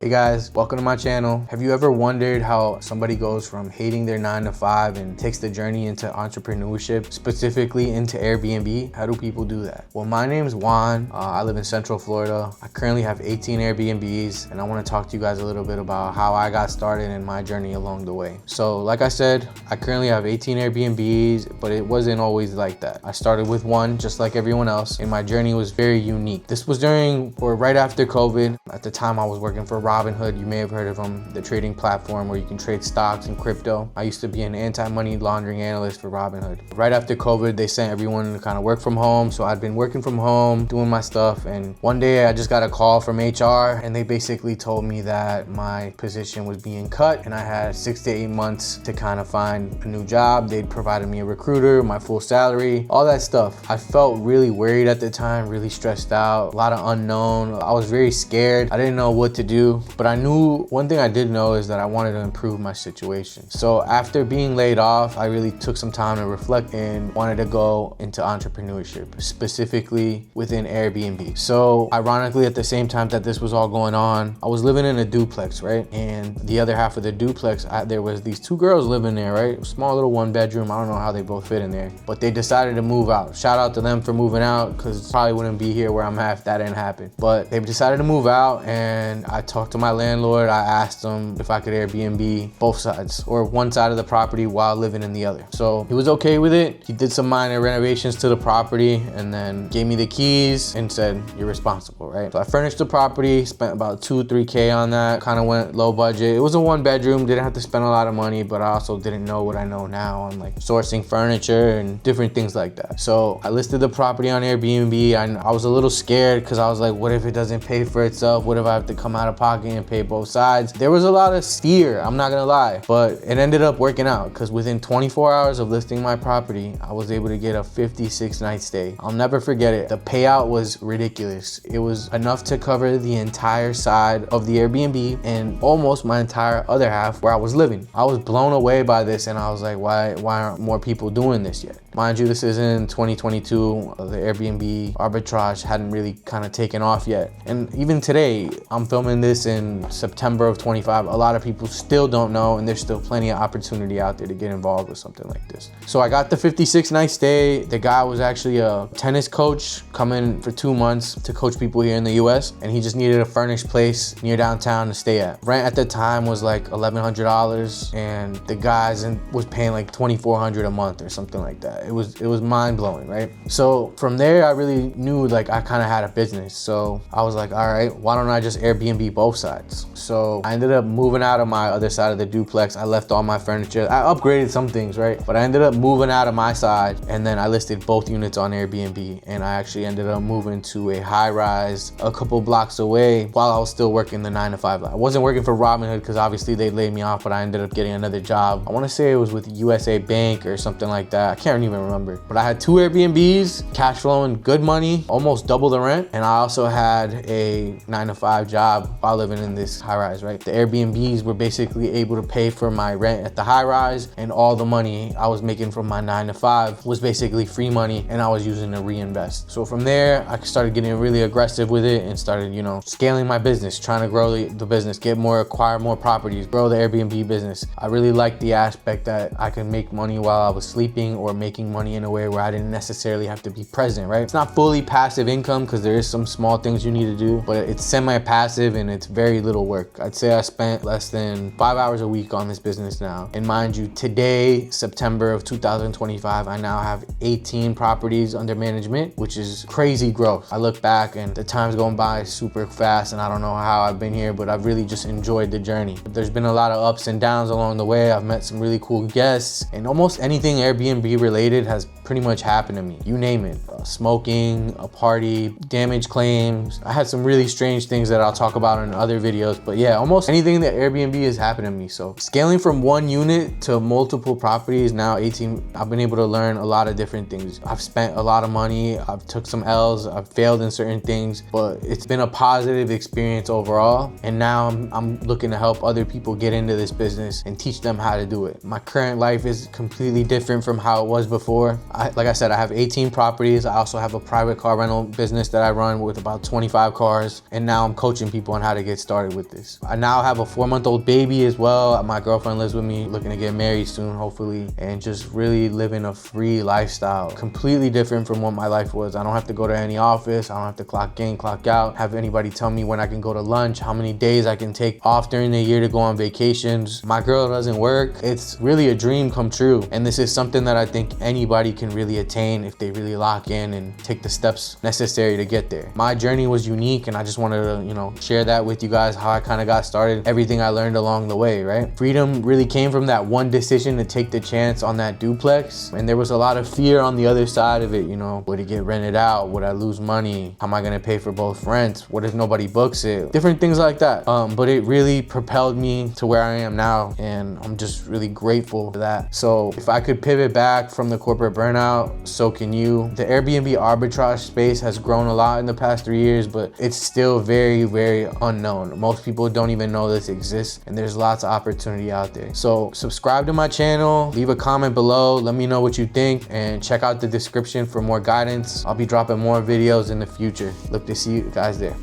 Hey guys, welcome to my channel. Have you ever wondered how somebody goes from hating their 9 to 5 and takes the journey into entrepreneurship, specifically into Airbnb? How do people do that? Well, my name is Juan. I live in Central Florida. I currently have 18 Airbnbs, and I want to talk to you guys a little bit about how I got started and my journey along the way. So like I said, I currently have 18 Airbnbs, but it wasn't always like that. I started with one just like everyone else, and my journey was very unique. This was right after COVID. At the time I was working for Robinhood. You may have heard of them, the trading platform where you can trade stocks and crypto. I used to be an anti-money laundering analyst for Robinhood. Right after COVID, they sent everyone to kind of work from home. So I'd been working from home, doing my stuff. And one day I just got a call from HR, and they basically told me that my position was being cut and I had 6 to 8 months to kind of find a new job. They'd provided me a recruiter, my full salary, all that stuff. I felt really worried at the time, really stressed out, a lot of unknown. I was very scared. I didn't know what to do. But I knew one thing I did know is that I wanted to improve my situation. So after being laid off, I really took some time to reflect and wanted to go into entrepreneurship, specifically within Airbnb. So ironically, at the same time that this was all going on, I was living in a duplex, right? And the other half of the duplex, there was these 2 girls living there, right? Small little 1-bedroom. I don't know how they both fit in there, but they decided to move out. Shout out to them for moving out, because probably wouldn't be here where I'm at if that didn't happen. But they decided to move out, and I talked to my landlord. I asked him if I could Airbnb both sides or one side of the property while living in the other. So he was okay with it. He did some minor renovations to the property and then gave me the keys and said, "You're responsible," right? So I furnished the property, spent about 2-3K on that, kind of went low budget. It was a 1-bedroom, didn't have to spend a lot of money, but I also didn't know what I know now on like sourcing furniture and different things like that. So I listed the property on Airbnb. I was a little scared because I was like, what if it doesn't pay for itself? What if I have to come out of pocket and pay both sides? There was a lot of fear, I'm not gonna lie, but it ended up working out because within 24 hours of listing my property, I was able to get a 56-night stay. I'll never forget it. The payout was ridiculous. It was enough to cover the entire side of the Airbnb and almost my entire other half where I was living. I was blown away by this, and I was like, why aren't more people doing this yet? Mind you, this is in 2022. The Airbnb Arbitrage hadn't really kind of taken off yet. And even today, I'm filming this in September of 25. A lot of people still don't know, and there's still plenty of opportunity out there to get involved with something like this. So I got the 56-night stay. The guy was actually a tennis coach coming for 2 months to coach people here in the US, and he just needed a furnished place near downtown to stay at. Rent at the time was like $1,100, and the guys was paying like $2,400 a month or something like that. It was mind-blowing, right? So from there, I really knew like I kind of had a business. So I was like, all right, why don't I just Airbnb both sides? So I ended up moving out of my other side of the duplex. I left all my furniture. I upgraded some things, right? But I ended up moving out of my side, and then I listed both units on Airbnb, and I actually ended up moving to a high-rise a couple blocks away while I was still working the 9 to 5. I wasn't working for Robinhood because obviously they laid me off, but I ended up getting another job. I want to say it was with USA Bank or something like that. I can't even remember. But I had 2 Airbnbs, cash flowing good money, almost double the rent, and I also had a 9 to 5 job while living in this high-rise, right? The Airbnbs were basically able to pay for my rent at the high-rise, and all the money I was making from my 9 to 5 was basically free money, and I was using to reinvest. So from there, I started getting really aggressive with it and started, scaling my business, trying to grow the business, acquire more properties, grow the Airbnb business. I really liked the aspect that I could make money while I was sleeping, or making money in a way where I didn't necessarily have to be present, right? It's not fully passive income because there is some small things you need to do, but it's semi-passive and it's very little work. I'd say I spent less than 5 hours a week on this business now. And mind you, today, September of 2025, I now have 18 properties under management, which is crazy growth. I look back and the time's going by super fast, and I don't know how I've been here, but I've really just enjoyed the journey. There's been a lot of ups and downs along the way. I've met some really cool guests, and almost anything Airbnb related has pretty much happened to me. You name it. Smoking, a party, damage claims. I had some really strange things that I'll talk about in other videos, but yeah, almost anything that Airbnb has happened to me. So scaling from 1 unit to multiple properties, now 18, I've been able to learn a lot of different things. I've spent a lot of money, I've took some L's, I've failed in certain things, but it's been a positive experience overall. And now I'm looking to help other people get into this business and teach them how to do it. My current life is completely different from how it was before. Like I said, I have 18 properties. I also have a private car rental business that I run with about 25 cars. And now I'm coaching people on how to get started with this. I now have a 4-month-old baby as well. My girlfriend lives with me, looking to get married soon, hopefully, and just really living a free lifestyle. Completely different from what my life was. I don't have to go to any office. I don't have to clock in, clock out, have anybody tell me when I can go to lunch, how many days I can take off during the year to go on vacations. My girl doesn't work. It's really a dream come true. And this is something that I think anybody can really attain if they really lock in and take the steps necessary to get there. My journey was unique, and I just wanted to, share that with you guys, how I kind of got started, everything I learned along the way, right? Freedom really came from that one decision to take the chance on that duplex. And there was a lot of fear on the other side of it, would it get rented out? Would I lose money? How am I gonna pay for both rents? What if nobody books it? Different things like that. But it really propelled me to where I am now, and I'm just really grateful for that. So if I could pivot back from the corporate burnout, so can you. The Airbnb arbitrage space has grown a lot in the past 3 years, but it's still very, very unknown. Most people don't even know this exists, and there's lots of opportunity out there. So subscribe to my channel, leave a comment below, let me know what you think, and check out the description for more guidance. I'll be dropping more videos in the future. Look to see you guys there.